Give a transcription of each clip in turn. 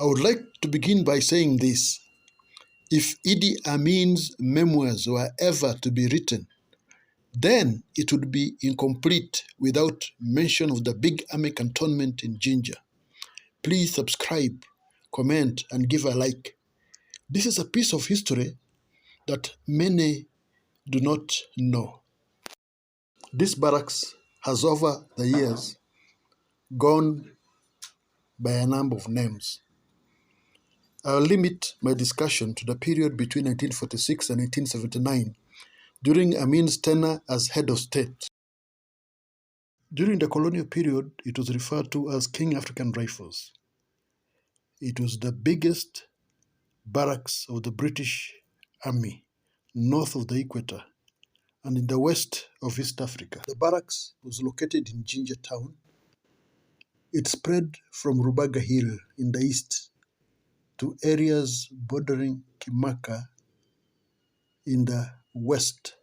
I would like to begin by saying this. If Idi Amin's memoirs were ever to be written, then it would be incomplete without mention of the big army cantonment in Jinja. Please subscribe, comment, and give a like. This is a piece of history that many do not know. This barracks has over the years gone by a number of names. I'll limit my discussion to the period between 1946 and 1979, during Amin's tenure as head of state. During the colonial period, it was referred to as King African Rifles. It was the biggest barracks of the British Army north of the equator and in the west of East Africa. The barracks was located in Jinja town. It spread from Rubaga Hill in the east to areas bordering Kimaka in the west.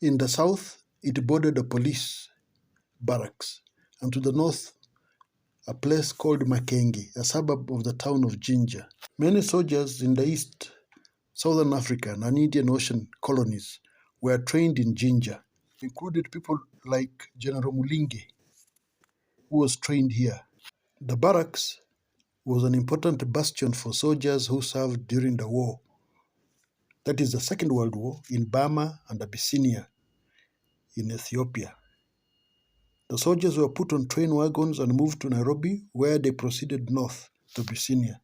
In the south, it bordered the police barracks, and to the north, a place called Makengi, a suburb of the town of Jinja. Many soldiers in the East, Southern African and Indian Ocean colonies were trained in Jinja, included people like General Mulinge, who was trained here. The barracks was an important bastion for soldiers who served during the war, that is the Second World War, in Burma and Abyssinia in Ethiopia. The soldiers were put on train wagons and moved to Nairobi, where they proceeded north to Abyssinia.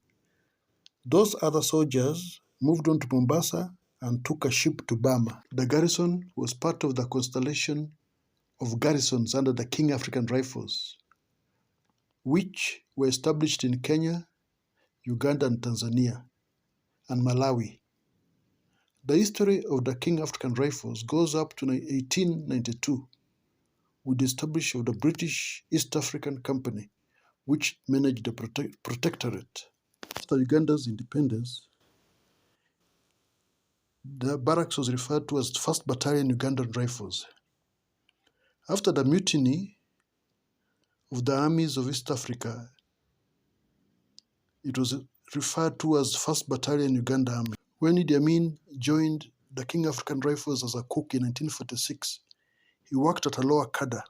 Those other soldiers moved on to Mombasa and took a ship to Burma. The garrison was part of the constellation of garrisons under the King African Rifles, which were established in Kenya, Uganda and Tanzania, and Malawi. The history of the King African Rifles goes up to 1892, with the establishment of the British East African Company, which managed the protectorate. After Uganda's independence, the barracks was referred to as 1st Battalion Uganda Rifles. After the mutiny of the armies of East Africa, it was referred to as 1st Battalion Uganda Army. When Idi Amin joined the King African Rifles as a cook in 1946, he worked at a lower cadre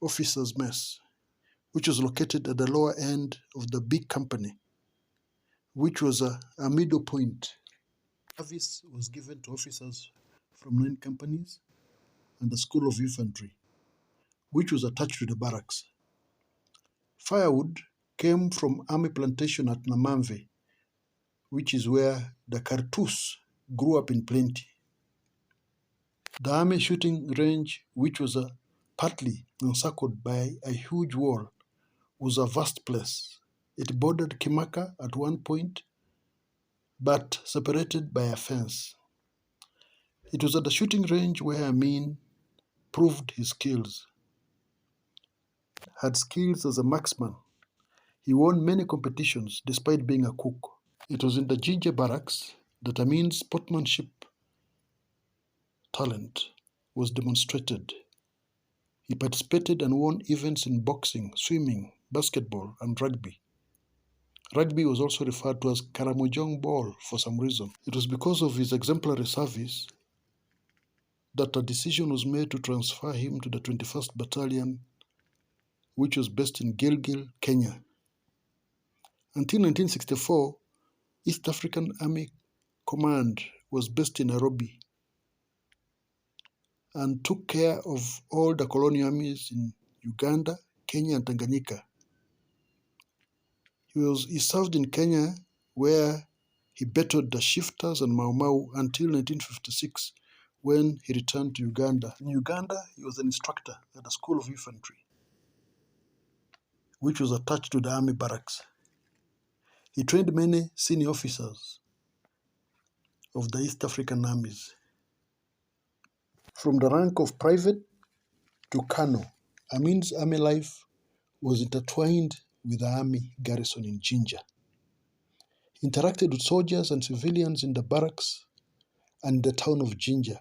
officers' mess, which was located at the lower end of the big company, which was a middle point. Service was given to officers from 9 companies and the School of Infantry, which was attached to the barracks. Firewood came from army plantation at Namamve, which is where the cartoons grew up in plenty. The army shooting range, which was partly encircled by a huge wall, was a vast place. It bordered Kimaka at one point, but separated by a fence. It was at the shooting range where Amin proved his skills. Had skills as a marksman. He won many competitions despite being a cook. It was in the Jinja barracks that Amin's sportsmanship talent was demonstrated. He participated and won events in boxing, swimming, basketball, and rugby. Rugby was also referred to as Karamojong ball for some reason. It was because of his exemplary service that a decision was made to transfer him to the 21st Battalion, which was based in Gilgil, Kenya. Until 1964, East African Army Command was based in Nairobi and took care of all the colonial armies in Uganda, Kenya, and Tanganyika. He served in Kenya, where he battled the shifters and Mau Mau until 1956, when he returned to Uganda. In Uganda, he was an instructor at the School of Infantry, which was attached to the army barracks. He trained many senior officers of the East African armies. From the rank of private to colonel, Amin's army life was intertwined with the army garrison in Jinja. He interacted with soldiers and civilians in the barracks and the town of Jinja.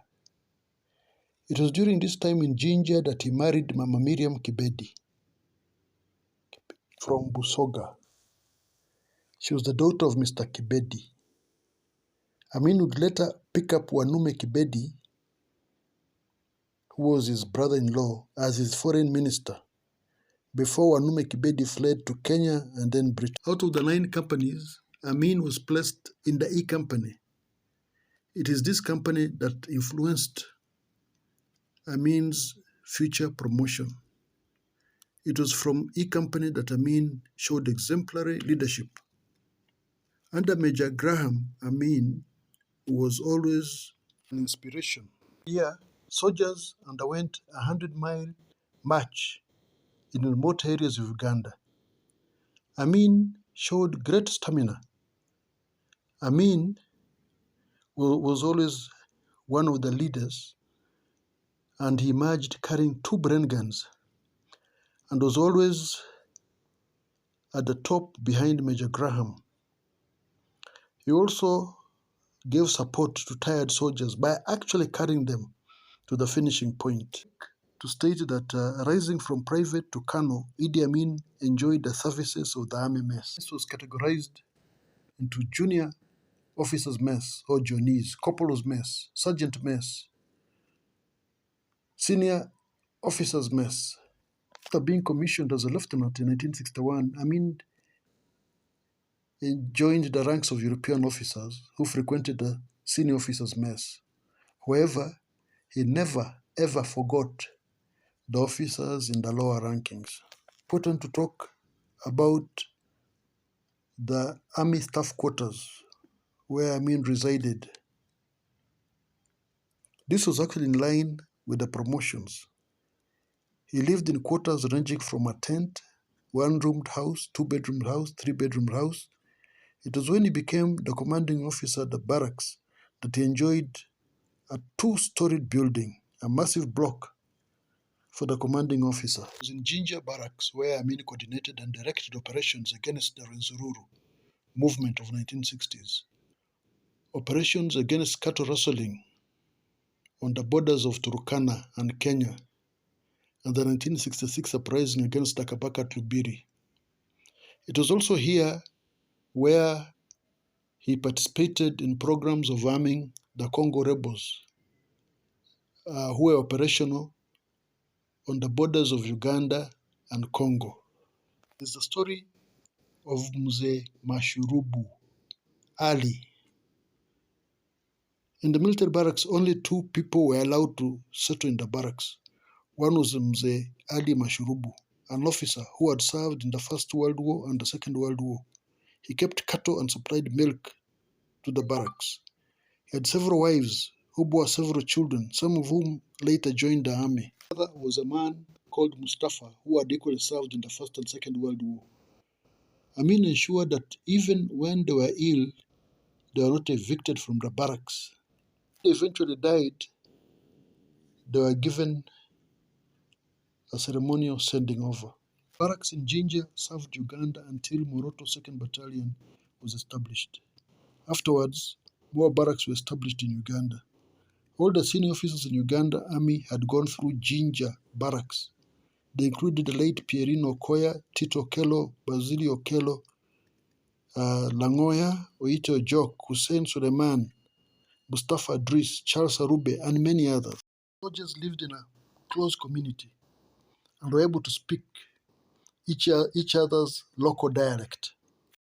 It was during this time in Jinja that he married Mama Miriam Kibedi from Busoga. She was the daughter of Mr. Kibedi. Amin would later pick up Wanume Kibedi, who was his brother-in-law, as his foreign minister, before Wanume Kibedi fled to Kenya and then Britain. Out of the 9 companies, Amin was placed in the E Company. It is this company that influenced Amin's future promotion. It was from E Company that Amin showed exemplary leadership. Under Major Graham, Amin was always an inspiration. Here, soldiers underwent a 100-mile march in remote areas of Uganda. Amin showed great stamina. Amin was always one of the leaders, and he emerged carrying 2 brain guns and was always at the top behind Major Graham. He also gave support to tired soldiers by actually carrying them to the finishing point. To state that rising from private to colonel, Idi Amin enjoyed the services of the army mess. This was categorized into junior officers' mess or journeys, corporal's mess, sergeant mess, senior officers' mess. After being commissioned as a lieutenant in 1961, Amin joined the ranks of European officers who frequented the senior officers' mess. However, he never ever forgot the officers in the lower rankings. Important to talk about the army staff quarters where Amin resided. This was actually in line with the promotions. He lived in quarters ranging from a tent, 1-roomed house, 2-bedroom house, 3-bedroom house. It was when he became the commanding officer at the barracks that he enjoyed a 2-storied building, a massive block for the commanding officer. It was in Jinja barracks where Amin coordinated and directed operations against the Renzururu movement of 1960s. Operations against cattle rustling on the borders of Turkana and Kenya, and the 1966 uprising against the Kabaka Tubiri. It was also here where he participated in programs of arming the Congo rebels who were operational on the borders of Uganda and Congo. It's the story of Mzee Mashurubu Ali. In the military barracks, only 2 people were allowed to settle in the barracks. One was Mzee Ali Mashurubu, an officer who had served in the First World War and the Second World War. He kept cattle and supplied milk to the barracks. He had several wives who bore several children, some of whom later joined the army. The other was a man called Mustafa, who had equally served in the First and Second World War. Amin ensured that even when they were ill, they were not evicted from the barracks. They eventually died. They were given a ceremonial sending over. Barracks in Jinja served Uganda until Moroto 2nd Battalion was established. Afterwards, more barracks were established in Uganda. All the senior officers in Uganda Army had gone through Jinja barracks. They included the late Pierino Okoya, Tito Okello, Basilio Okello, Langoya, Oito Ojok, Hussein Suleiman, Mustafa Idris, Charles Arube, and many others. Soldiers lived in a close community and were able to speak each other's local dialect.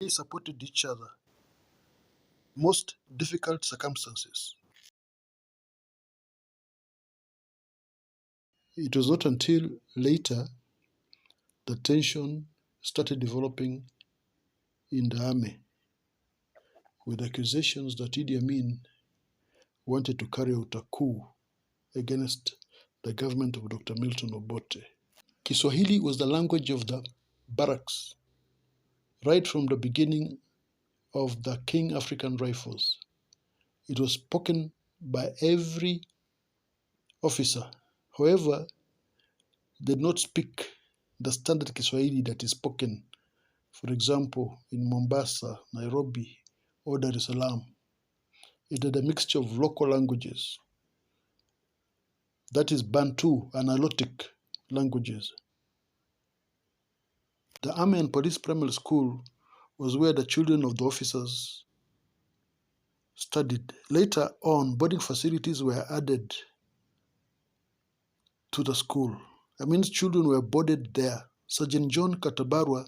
They supported each other. Most difficult circumstances. It was not until later that tension started developing in the army, with accusations that Idi Amin wanted to carry out a coup against the government of Dr. Milton Obote. Kiswahili was the language of the barracks right from the beginning of the King African Rifles. It was spoken by every officer. However, they did not speak the standard Kiswahili that is spoken, for example, in Mombasa, Nairobi, or Dar es Salaam. It had a mixture of local languages, that is Bantu and Nilotic languages. The Army and Police Primary School was where the children of the officers studied. Later on, boarding facilities were added to the school. Amin's children were boarded there. Sergeant John Katabarwa,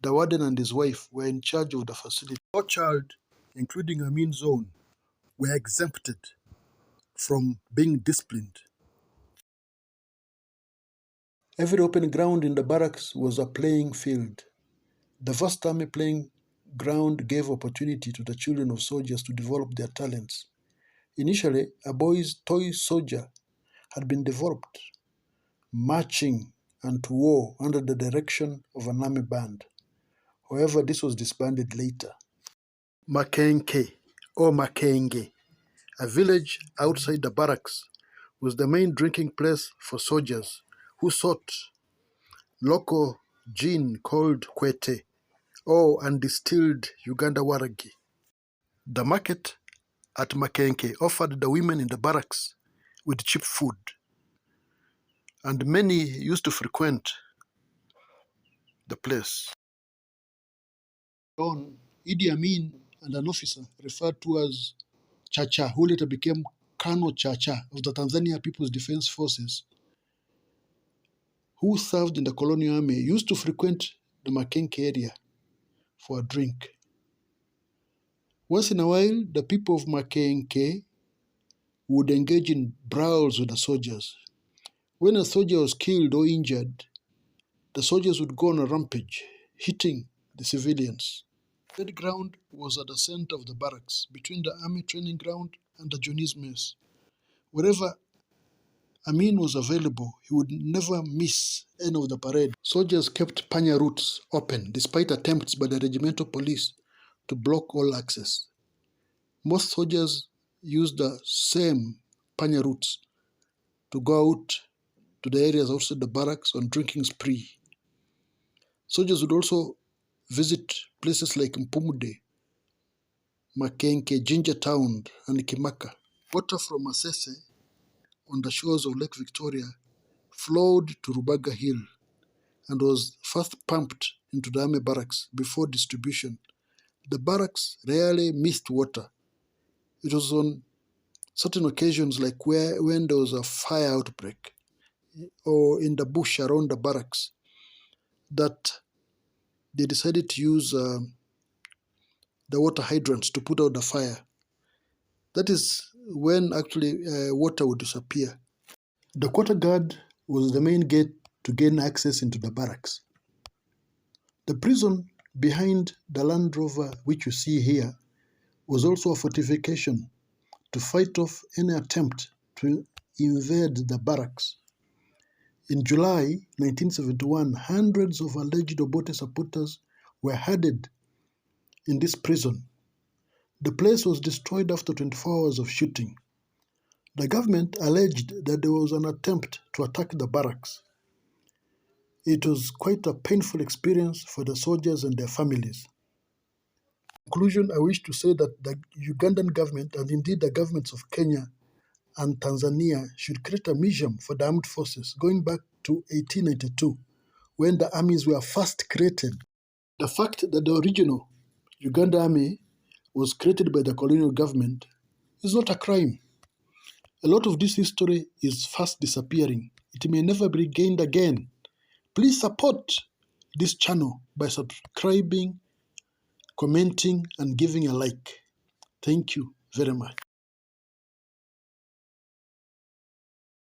the warden, and his wife were in charge of the facility. No child, including Amin's own, were exempted from being disciplined. Every open ground in the barracks was a playing field. The vast army playing ground gave opportunity to the children of soldiers to develop their talents. Initially, a boy's toy soldier had been developed, marching and to war under the direction of an army band. However, this was disbanded later. Makenke or Makenge, a village outside the barracks, was the main drinking place for soldiers who sought local gin called kwete or undistilled Uganda waragi. The market at Makenke offered the women in the barracks with cheap food, and many used to frequent the place. On Idi Amin and an officer referred to as Chacha, who later became Colonel Chacha of the Tanzania People's Defense Forces, who served in the colonial army, used to frequent the Makenke area for a drink. Once in a while, the people of Makenke would engage in brawls with the soldiers. When a soldier was killed or injured, the soldiers would go on a rampage, hitting the civilians. The ground was at the center of the barracks, between the army training ground and the Johnny's mess. Wherever Amin was available, he would never miss any of the parade. Soldiers kept panya routes open, despite attempts by the regimental police to block all access. Most soldiers used the same panya routes to go out to the areas outside the barracks on drinking spree. Soldiers would also visit places like Mpumude, Makenke, Jinja Town, and Kimaka. Water from Masese on the shores of Lake Victoria flowed to Rubaga Hill and was first pumped into the army barracks before distribution. The barracks rarely missed water. It was on certain occasions, like when there was a fire outbreak or in the bush around the barracks, that they decided to use the water hydrants to put out the fire. That is when actually water would disappear. The quarter guard was the main gate to gain access into the barracks. The prison behind the Land Rover, which you see here, was also a fortification to fight off any attempt to invade the barracks. In July 1971, hundreds of alleged Obote supporters were herded in this prison. The place was destroyed after 24 hours of shooting. The government alleged that there was an attempt to attack the barracks. It was quite a painful experience for the soldiers and their families. In conclusion, I wish to say that the Ugandan government, and indeed the governments of Kenya and Tanzania, should create a museum for the armed forces going back to 1892, when the armies were first created. The fact that the original Uganda Army was created by the colonial government is not a crime. A lot of this history is fast disappearing. It may never be regained again. Please support this channel by subscribing, commenting, and giving a like. Thank you very much.